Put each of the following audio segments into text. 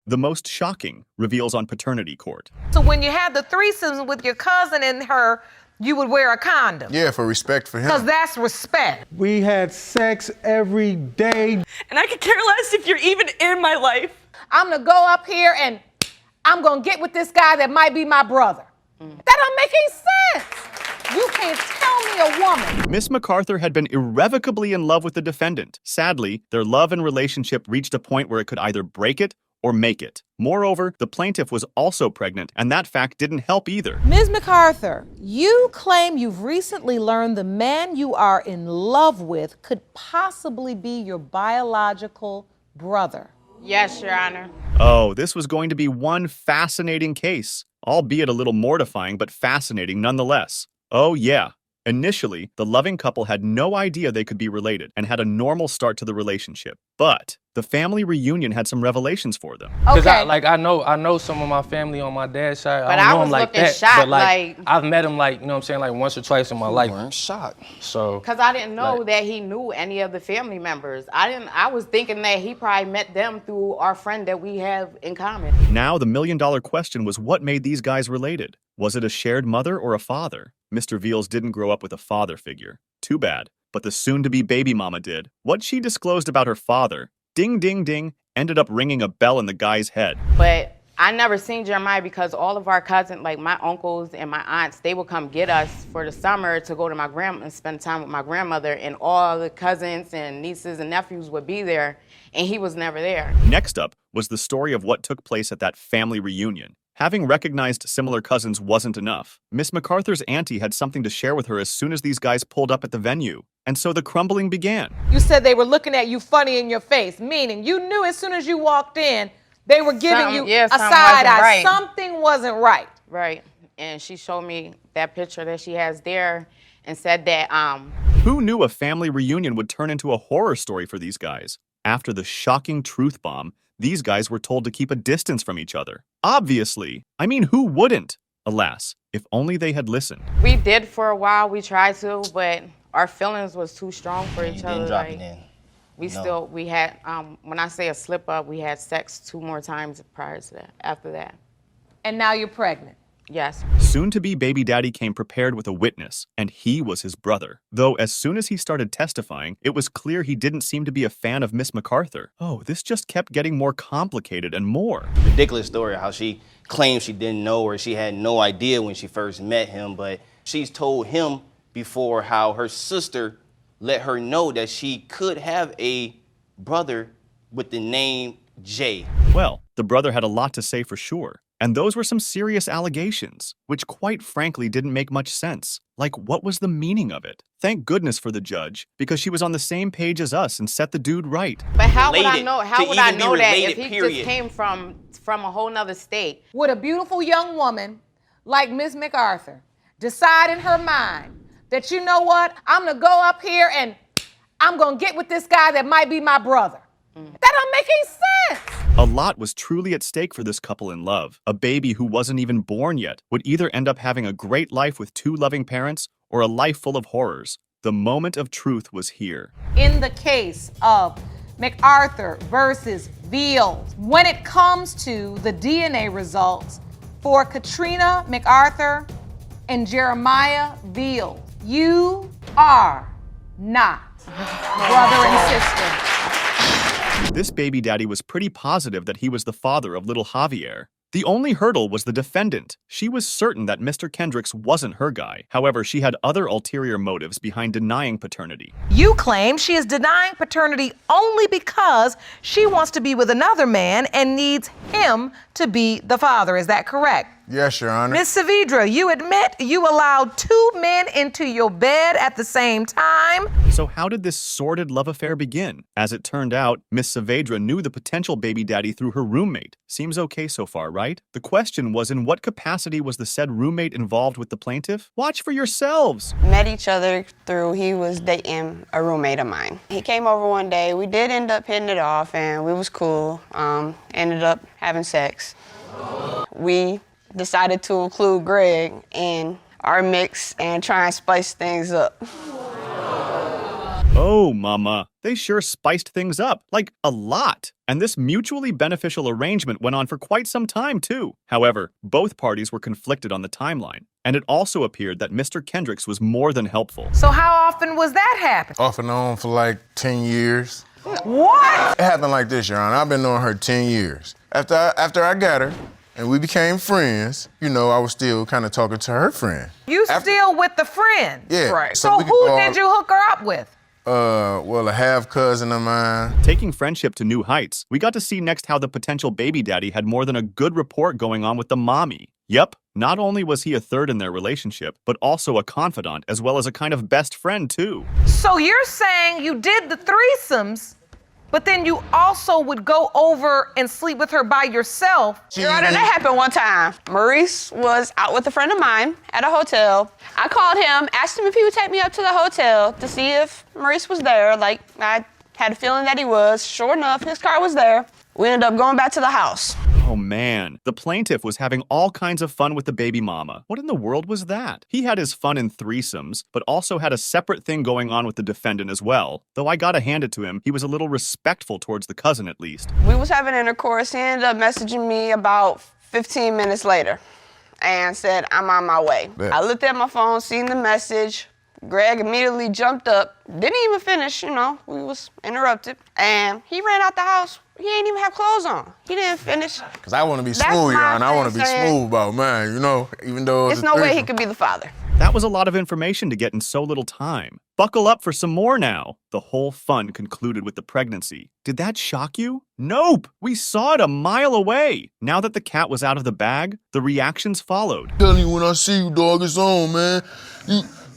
the most shocking, reveals on paternity court. So when you had the threesomes with your cousin and her, you would wear a condom? Yeah, for respect for him. Because that's respect. We had sex every day. And I could care less if you're even in my life. I'm gonna go up here and I'm gonna get with this guy that might be my brother. That don't make any sense. You can't tell me a woman. Miss MacArthur had been irrevocably in love with the defendant. Sadly, their love and relationship reached a point where it could either break it or make it. Moreover, the plaintiff was also pregnant, and that fact didn't help either. Ms. MacArthur, you claim you've recently learned the man you are in love with could possibly be your biological brother. Yes, Your Honor. Oh, this was going to be one fascinating case, albeit a little mortifying, but fascinating nonetheless. Oh yeah. Initially, the loving couple had no idea they could be related and had a normal start to the relationship. But the family reunion had some revelations for them. Because Okay. I know some of my family on my dad's side. But I don't I know was him like looking that. shocked, but like- I've met him like, you know what I'm saying, like once or twice in my life. weren't shocked. So Because I didn't know Like- that he knew any of the family members. I was thinking that he probably met them through our friend that we have in common. Now, the million-dollar question was what made these guys related? Was it a shared mother or a father? Mr. Veals didn't grow up with a father figure. Too bad. But the soon-to-be baby mama did. What she disclosed about her father, ding, ding, ding, ended up ringing a bell in the guy's head. But I never seen Jeremiah because all of our cousins, like my uncles and my aunts, they would come get us for the summer to go to my grandma and spend time with my grandmother, and all the cousins and nieces and nephews would be there, and he was never there. Next up was the story of what took place at that family reunion. Having recognized similar cousins wasn't enough. Miss MacArthur's auntie had something to share with her as soon as these guys pulled up at the venue. And so the crumbling began. You said they were looking at you funny in your face, meaning you knew as soon as you walked in, they were giving you a something side wasn't eye. right. Something wasn't right. Right. And she showed me that picture that she has there and said that, Who knew a family reunion would turn into a horror story for these guys? After the shocking truth bomb, these guys were told to keep a distance from each other. Obviously. I mean, who wouldn't? Alas, if only they had listened. we did for a while, we tried to, but our feelings was too strong for each You other. didn't drop like, it in. we had, when I say a slip up, we had sex 2 more times prior to that, after that. And now you're pregnant. Yes. Soon-to-be baby daddy came prepared with a witness, and he was his brother. Though as soon as he started testifying, it was clear he didn't seem to be a fan of Miss MacArthur. Oh, this just kept getting more complicated and more. Ridiculous story how she claims she didn't know or she had no idea when she first met him, but she's told him before how her sister let her know that she could have a brother with the name Jay. Well, the brother had a lot to say for sure. And those were some serious allegations, which quite frankly didn't make much sense. Like, what was the meaning of it? Thank goodness for the judge, because she was on the same page as us and set the dude right. But how would I Related, know? to How would I even be know that related, if he period. just came from a whole nother state? Would a beautiful young woman like Miss MacArthur decide in her mind that, you know what, I'm gonna go up here and I'm gonna get with this guy that might be my brother? That don't make any sense. A lot was truly at stake for this couple in love. A baby who wasn't even born yet would either end up having a great life with 2 loving parents or a life full of horrors. The moment of truth was here. In the case of MacArthur versus Veals, when it comes to the DNA results for Katrina MacArthur and Jeremiah Veals, you are not brother and sister. This baby daddy was pretty positive that he was the father of little Javier. The only hurdle was the defendant. She was certain that Mr. Kendricks wasn't her guy. However, she had other ulterior motives behind denying paternity. You claim she is denying paternity only because she wants to be with another man and needs him to be the father. Is that correct? Yes, Your Honor. Miss Saavedra, you admit you allowed 2 men into your bed at the same time? So how did this sordid love affair begin? As it turned out, Miss Saavedra knew the potential baby daddy through her roommate. Seems okay so far, right? The question was, in what capacity was the said roommate involved with the plaintiff? Watch for yourselves. Met each other through, he was dating a roommate of mine. He came over one day, we did end up hitting it off and we was cool, ended up having sex. We decided to include Greg in our mix and try and spice things up. Oh, mama, they sure spiced things up, like a lot. And this mutually beneficial arrangement went on for quite some time, too. However, both parties were conflicted on the timeline, and it also appeared that Mr. Kendricks was more than helpful. So how often was that happening? Off and on for like 10 years. What? It happened like this, Your Honor. I've been knowing her 10 years. After I got her and we became friends, you know, I was still kind of talking to her friend. You still with the friend? Yeah. Right. so So we could who go did all- you hook her up with? Well, a half cousin of mine. Taking friendship to new heights, we got to see next how the potential baby daddy had more than a good rapport going on with the mommy. Yep, not only was he a third in their relationship, but also a confidant as well as a kind of best friend too. So you're saying you did the threesomes, but then you also would go over and sleep with her by yourself? Your Honor, that happened one time. Maurice was out with a friend of mine at a hotel. I called him, asked him if he would take me up to the hotel to see if Maurice was there. Like, I had a feeling that he was. Sure enough, his car was there. We ended up going back to the house. Oh man, the plaintiff was having all kinds of fun with the baby mama. What in the world was that? He had his fun in threesomes, but also had a separate thing going on with the defendant as well. Though I gotta hand it to him, he was a little respectful towards the cousin at least. We was having intercourse. He ended up messaging me about 15 minutes later and said, I'm on my way. Yeah. I looked at my phone, seen the message. Greg immediately jumped up, didn't even finish, you know, we was interrupted. And he ran out the house. He ain't even have clothes on. He didn't finish. Because I want to be That's smooth, Your my Honor. I want to thing be saying- smooth about mine, you know, even though There's it's no way he threesome. could be the father. That was a lot of information to get in so little time. Buckle up for some more now. The whole fun concluded with the pregnancy. Did that shock you? Nope! We saw it a mile away. Now that the cat was out of the bag, the reactions followed. Telling you when I see you, dog, it's on, man.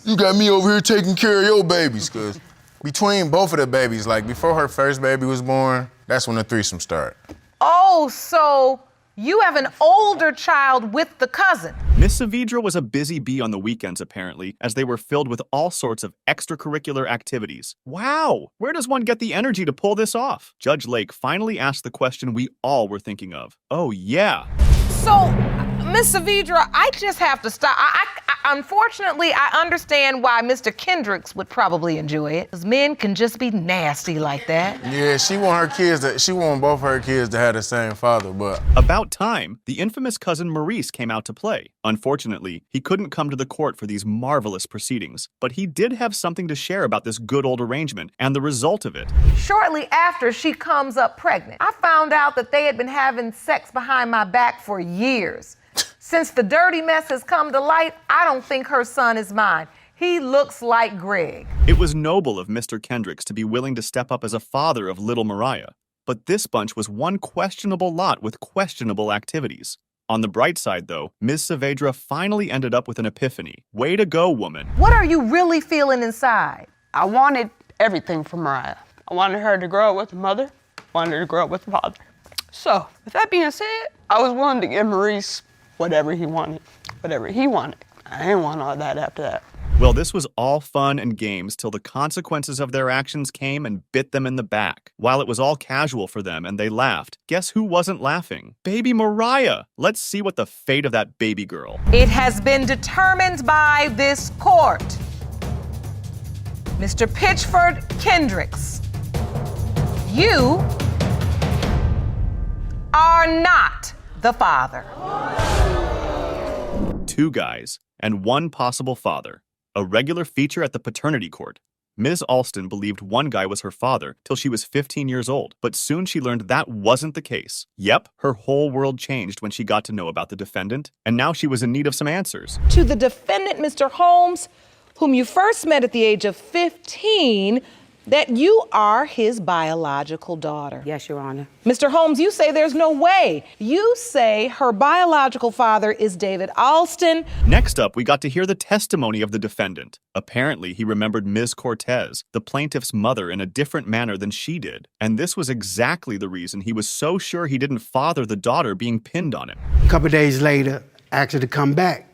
You got me over here taking care of your babies, cuz between both of the babies, like before her first baby was born, that's when the threesome started. Oh, so you have an older child with the cousin. Miss Saavedra was a busy bee on the weekends, apparently, as they were filled with all sorts of extracurricular activities. Wow! Where does one get the energy to pull this off? Judge Lake finally asked the question we all were thinking of. Oh, yeah. So, Miss Saavedra, I just have to stop. Unfortunately, I understand why Mr. Kendricks would probably enjoy it, because men can just be nasty like that. Yeah, she want both her kids to have the same father, but About time, the infamous cousin Maurice came out to play. Unfortunately, he couldn't come to the court for these marvelous proceedings, but he did have something to share about this good old arrangement and the result of it. Shortly after she comes up pregnant, I found out that they had been having sex behind my back for years. Since the dirty mess has come to light, I don't think her son is mine. He looks like Greg. It was noble of Mr. Kendricks to be willing to step up as a father of little Mariah, but this bunch was one questionable lot with questionable activities. On the bright side, though, Ms. Saavedra finally ended up with an epiphany. Way to go, woman. What are you really feeling inside? I wanted everything from Mariah. I wanted her to grow up with a mother, wanted her to grow up with a father. So, with that being said, I was willing to give Maurice whatever he wanted. I didn't want all that after that. Well, this was all fun and games till the consequences of their actions came and bit them in the back. While it was all casual for them and they laughed, guess who wasn't laughing? Baby Mariah! Let's see what the fate of that baby girl. It has been determined by this court. Mr. Pitchford Kendricks, you are not the father. 2 guys and 1 possible father. A regular feature at the paternity court. Ms. Alston believed one guy was her father till she was 15 years old, but soon she learned that wasn't the case. Yep, her whole world changed when she got to know about the defendant, and now she was in need of some answers. To the defendant, Mr. Holmes, whom you first met at the age of 15, that you are his biological daughter. Yes, Your Honor. Mr. Holmes, you say there's no way. You say her biological father is David Alston. Next up, we got to hear the testimony of the defendant. Apparently, he remembered Ms. Cortez, the plaintiff's mother, in a different manner than she did. And this was exactly the reason he was so sure he didn't father the daughter being pinned on him. A couple days later, asked her to come back,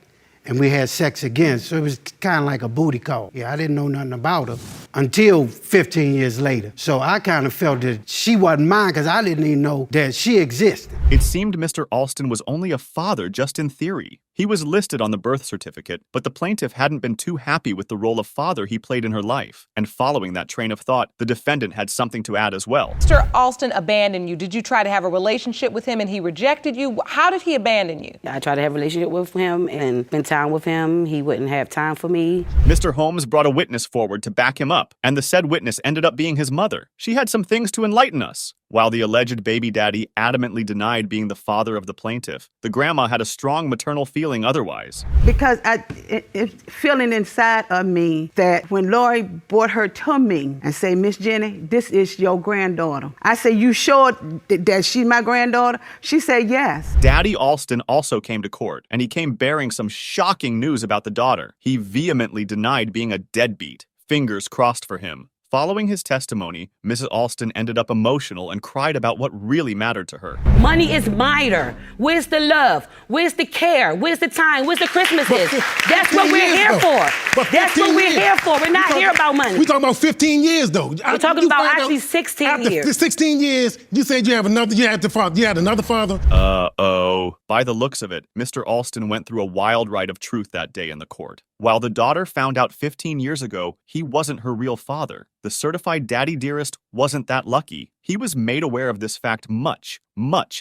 and we had sex again. So it was kind of like a booty call. Yeah, I didn't know nothing about her. until 15 years later. So I kind of felt that she wasn't mine because I didn't even know that she existed. It seemed Mr. Alston was only a father just in theory. He was listed on the birth certificate, but the plaintiff hadn't been too happy with the role of father he played in her life. And following that train of thought, the defendant had something to add as well. Mr. Alston abandoned you. Did you try to have a relationship with him and he rejected you? How did he abandon you? I tried to have a relationship with him and spend time with him. He wouldn't have time for me. Mr. Holmes brought a witness forward to back him up, and the said witness ended up being his mother. She had some things to enlighten us. While the alleged baby daddy adamantly denied being the father of the plaintiff, the grandma had a strong maternal feeling otherwise. Because it's feeling inside of me that when Lori brought her to me and say, Miss Jenny, this is your granddaughter. I said, you sure that she's my granddaughter? She said, yes. Daddy Alston also came to court, and he came bearing some shocking news about the daughter. He vehemently denied being a deadbeat. Fingers crossed for him. Following his testimony, Mrs. Alston ended up emotional and cried about what really mattered to her. Money is minor. Where's the love? Where's the care? Where's the time? Where's the Christmases? That's what we're here for. That's what we're here for. We're not here about money. We're talking about 15 years, though. We're talking about actually 16 years. After 16 years, you said you had another father. Uh-oh. By the looks of it, Mr. Alston went through a wild ride of truth that day in the court. While the daughter found out 15 years ago he wasn't her real father, the certified daddy dearest wasn't that lucky. He was made aware of this fact much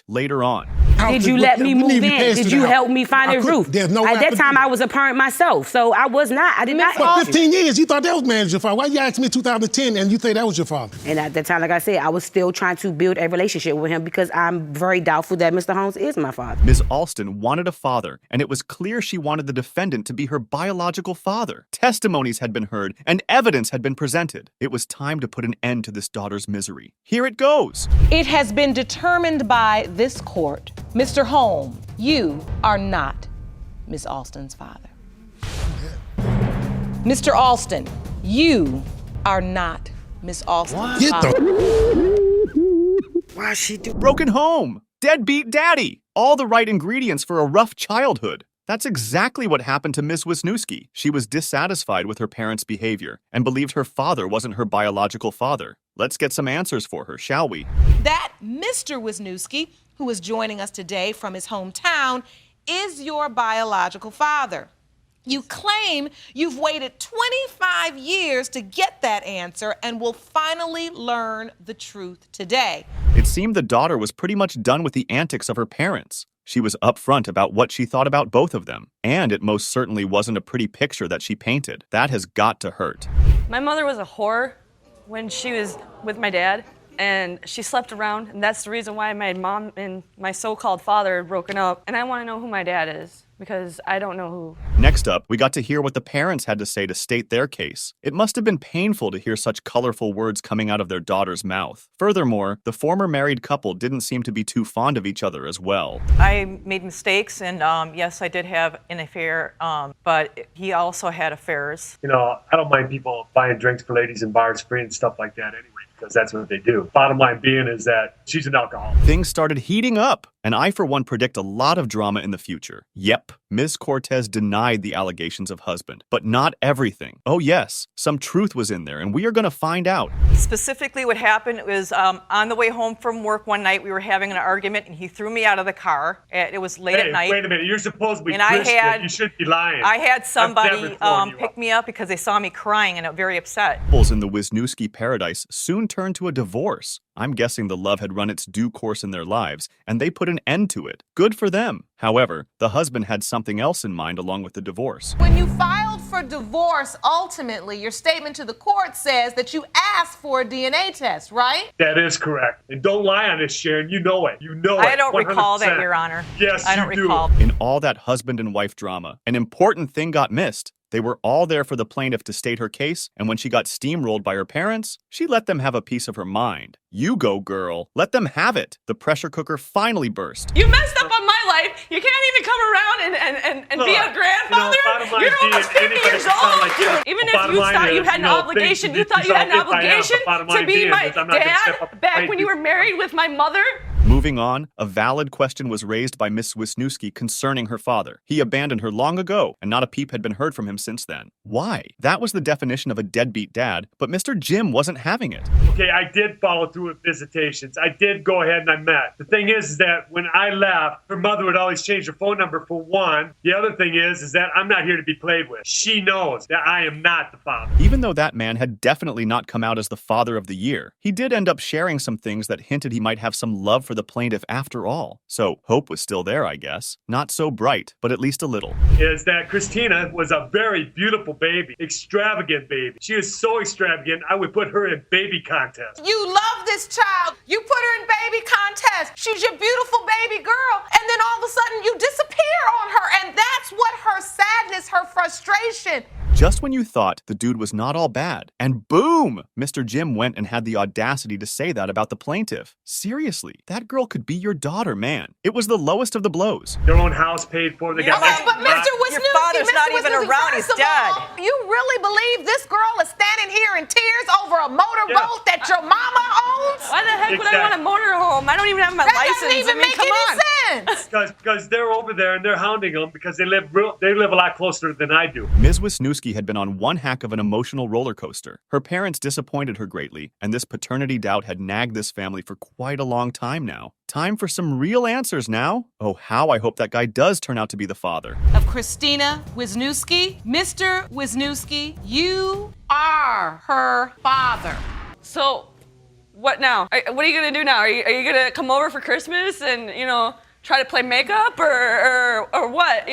later on. Did you let me move in? Did you help me find a roof? At that time, I was a parent myself, so I did not. For 15 years, you thought that was your father. Why you asked me in 2010 and you think that was your father? And at that time, like I said, I was still trying to build a relationship with him because I'm very doubtful that Mr. Holmes is my father. Ms. Alston wanted a father, and it was clear she wanted the defendant to be her biological father. Testimonies had been heard, and evidence had been presented. It was time to put an end to this daughter's misery. Here it goes. It has been determined by this court, Mr. Holmes, you are not Miss Alston's father. Mr. Alston, you are not Miss Alston's father. Why she do? Broken home, deadbeat daddy, all the right ingredients for a rough childhood. That's exactly what happened to Miss Wisniewski. She was dissatisfied with her parents' behavior and believed her father wasn't her biological father. Let's get some answers for her, shall we? That Mr. Wisniewski, who is joining us today from his hometown, is your biological father. You claim you've waited 25 years to get that answer and will finally learn the truth today. It seemed the daughter was pretty much done with the antics of her parents. She was upfront about what she thought about both of them, and it most certainly wasn't a pretty picture that she painted. That has got to hurt. My mother was a whore when she was with my dad, and she slept around, and that's the reason why my mom and my so-called father had broken up. And I want to know who my dad is, because I don't know who. Next up, we got to hear what the parents had to say to state their case. It must have been painful to hear such colorful words coming out of their daughter's mouth. Furthermore, the former married couple didn't seem to be too fond of each other as well. I made mistakes, and yes, I did have an affair, but he also had affairs. You know, I don't mind people buying drinks for ladies in bars free and stuff like that anyway, because that's what they do. Bottom line being is that she's an alcoholic. Things started heating up, and I, for one, predict a lot of drama in the future. Yep, Ms. Cortez denied the allegations of husband, but not everything. Oh yes, some truth was in there, and we are going to find out. Specifically what happened was on the way home from work one night, we were having an argument, and he threw me out of the car. It was late at night. Wait a minute, you're supposed to be and Christian. You should be lying. I had somebody pick me up because they saw me crying and very upset. Couples in the Wisniewski paradise soon turned to a divorce. I'm guessing the love had run its due course in their lives, and they put an end to it. Good for them. However, the husband had something else in mind along with the divorce. When you filed for divorce, ultimately, your statement to the court says that you asked for a DNA test, right? That is correct. And don't lie on this, Sharon. You know it. You know it. I don't 100%. recall that, Your Honor. Yes, I don't you recall. In all that husband and wife drama, an important thing got missed. They were all there for the plaintiff to state her case, and when she got steamrolled by her parents, she let them have a piece of her mind. You go, girl. Let them have it. The pressure cooker finally burst. You messed up on my life. You can't even come around and be a grandfather. You're almost 50 years old. Even if you thought you had an obligation, you thought you had an obligation to be my dad back when you were married with my mother. Moving on, a valid question was raised by Miss Wisniewski concerning her father. He abandoned her long ago, and not a peep had been heard from him since then. Why? That was the definition of a deadbeat dad, but Mr. Jim wasn't having it. Okay, I did follow through with visitations. I did go ahead and I met. The thing is that when I left, her mother would always change her phone number for one. The other thing is that I'm not here to be played with. She knows that I am not the father. Even though that man had definitely not come out as the father of the year, he did end up sharing some things that hinted he might have some love for the plaintiff after all. So hope was still there, I guess. Not so bright, but at least a little. Is that Christina was a very beautiful baby, extravagant baby. She was so extravagant, I would put her in baby contests. You love this child. You put her in baby contest. She's your beautiful baby girl. And then all of a sudden you disappear on her. And that's what her sadness, her frustration. Just when you thought the dude was not all bad, and boom, Mr. Jim went and had the audacity to say that about the plaintiff. Seriously, that girl could be your daughter, man. It was the lowest of the blows. Their own house paid for. They got but Mr. Wisniewski, your father's not even around. He's dead. You really believe this girl is standing here in tears over a motorboat that your mama owns? Why the heck would I want a motorhome? I don't even have my license. That doesn't even make any sense. Because they're over there and they're hounding them because they live a lot closer than I do. Ms. Wisniewski had been on one heck of an emotional roller coaster. Her parents disappointed her greatly, and this paternity doubt had nagged this family for quite a long time now. Time for some real answers now. Oh, how I hope that guy does turn out to be the father. Of Christina Wisniewski. Mr. Wisniewski, you are her father. So, what now? What are you gonna do now? Are you gonna come over for Christmas and, try to play makeup or what,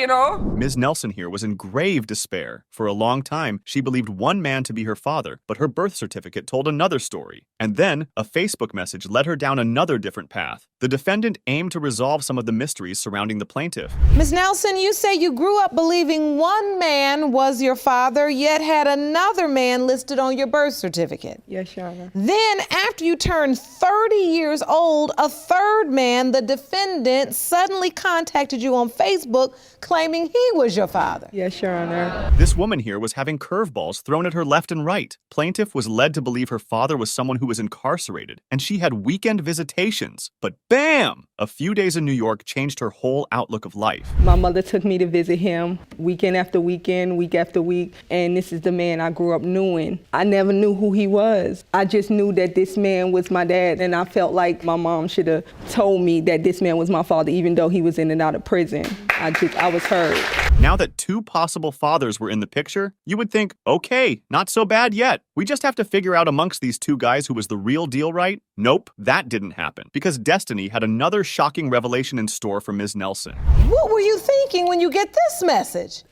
Ms. Nelson here was in grave despair. For a long time, she believed one man to be her father, but her birth certificate told another story. And then, a Facebook message led her down another different path. The defendant aimed to resolve some of the mysteries surrounding the plaintiff. Ms. Nelson, you say you grew up believing one man was your father, yet had another man listed on your birth certificate. Yes, Your Honor. Then, after you turned 30 years old, a third man, the defendant, suddenly contacted you on Facebook claiming he was your father. Yes, Your Honor. This woman here was having curveballs thrown at her left and right. Plaintiff was led to believe her father was someone who was incarcerated, and she had weekend visitations. But bam! A few days in New York changed her whole outlook of life. My mother took me to visit him weekend after weekend, week after week, and this is the man I grew up knowing. I never knew who he was. I just knew that this man was my dad, and I felt like my mom should have told me that this man was my father, even though he was in and out of prison. I was hurt. Now that two possible fathers were in the picture, you would think, okay, not so bad yet. We just have to figure out amongst these two guys who was the real deal, right? Nope, that didn't happen, because Destiny had another shocking revelation in store for Ms. Nelson. What were you thinking when you get this message?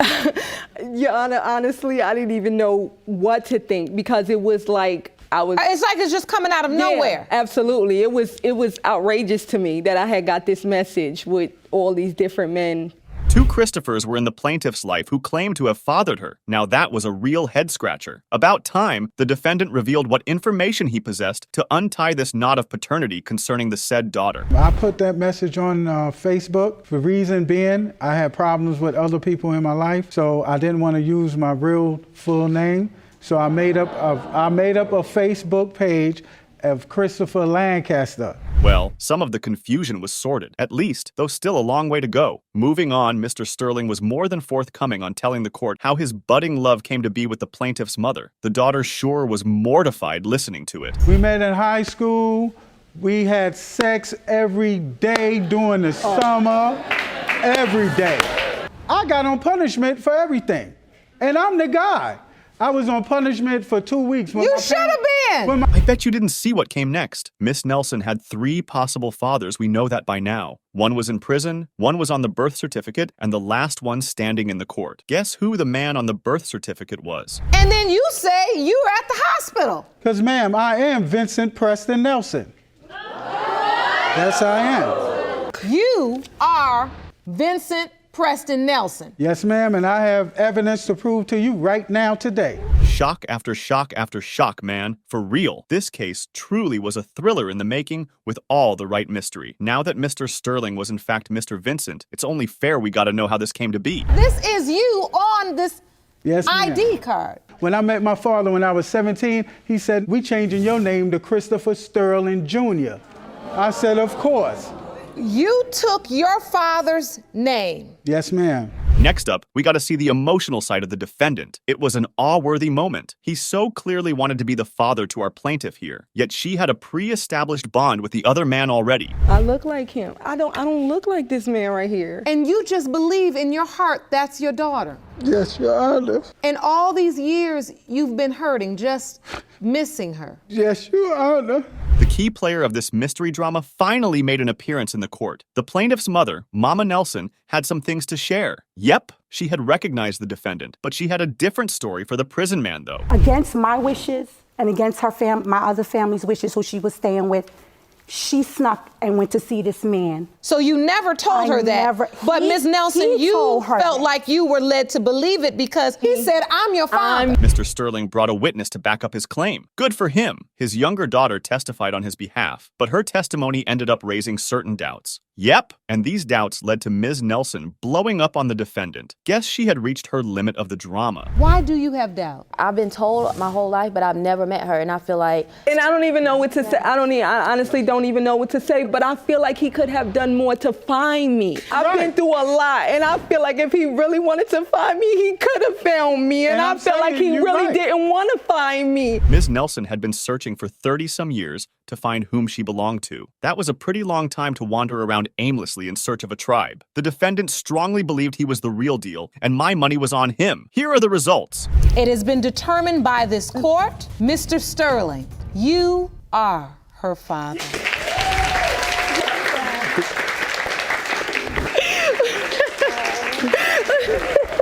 Your Honor, honestly, I didn't even know what to think, because it was like It's like it's just coming out of nowhere. Absolutely. It was outrageous to me that I had got this message with all these different men. Two Christophers were in the plaintiff's life who claimed to have fathered her. Now that was a real head-scratcher. About time, the defendant revealed what information he possessed to untie this knot of paternity concerning the said daughter. I put that message on Facebook. The reason being, I had problems with other people in my life, so I didn't want to use my real full name. So I made up a Facebook page of Christopher Lancaster. Well, some of the confusion was sorted, at least, though still a long way to go. Moving on, Mr. Sterling was more than forthcoming on telling the court how his budding love came to be with the plaintiff's mother. The daughter sure was mortified listening to it. We met in high school. We had sex every day during the summer, every day. I got on punishment for everything, and I'm the guy. I was on punishment for 2 weeks. You should have been! I bet you didn't see what came next. Miss Nelson had 3 possible fathers, we know that by now. One was in prison, one was on the birth certificate, and the last one standing in the court. Guess who the man on the birth certificate was? And then you say you were at the hospital. Because, ma'am, I am Vincent Preston Nelson. Yes, I am. You are Vincent Preston Nelson. Yes, ma'am, and I have evidence to prove to you right now today. Shock after shock after shock, man. For real, this case truly was a thriller in the making with all the right mystery. Now that Mr. Sterling was in fact Mr. Vincent, it's only fair we gotta know how this came to be. This is you on this ID card. When I met my father when I was 17, he said, "We changing your name to Christopher Sterling Jr." I said, "Of course." You took your father's name. Yes, ma'am. Next up, we got to see the emotional side of the defendant. It was an awe-worthy moment. He so clearly wanted to be the father to our plaintiff here, yet she had a pre-established bond with the other man already. I look like him. I don't look like this man right here. And you just believe in your heart that's your daughter. Yes, Your Honor. And all these years you've been hurting, just missing her. Yes, Your Honor. The key player of this mystery drama finally made an appearance in the court. The plaintiff's mother, Mama Nelson, had some things to share. Yep, she had recognized the defendant, but she had a different story for the prison man, though. Against my wishes and against my other family's wishes, who she was staying with, she snuck and went to see this man. So you never told her that. But Ms. Nelson, you felt like you were led to believe it because he said, I'm your father. Mr. Sterling brought a witness to back up his claim. Good for him. His younger daughter testified on his behalf, but her testimony ended up raising certain doubts. Yep, and these doubts led to Ms. Nelson blowing up on the defendant. Guess she had reached her limit of the drama. Why do you have doubt? I've been told my whole life, but I've never met her, and I feel like... And I don't even know what to say. I honestly don't even know what to say, but I feel like he could have done more to find me. I've been through a lot, and I feel like if he really wanted to find me, he could have found me, and I feel like he really didn't want to find me. Ms. Nelson had been searching for 30-some years to find whom she belonged to. That was a pretty long time to wander around aimlessly in search of a tribe. The defendant strongly believed he was the real deal, and my money was on him. Here are the results. It has been determined by this court, Mr. Sterling, you are her father.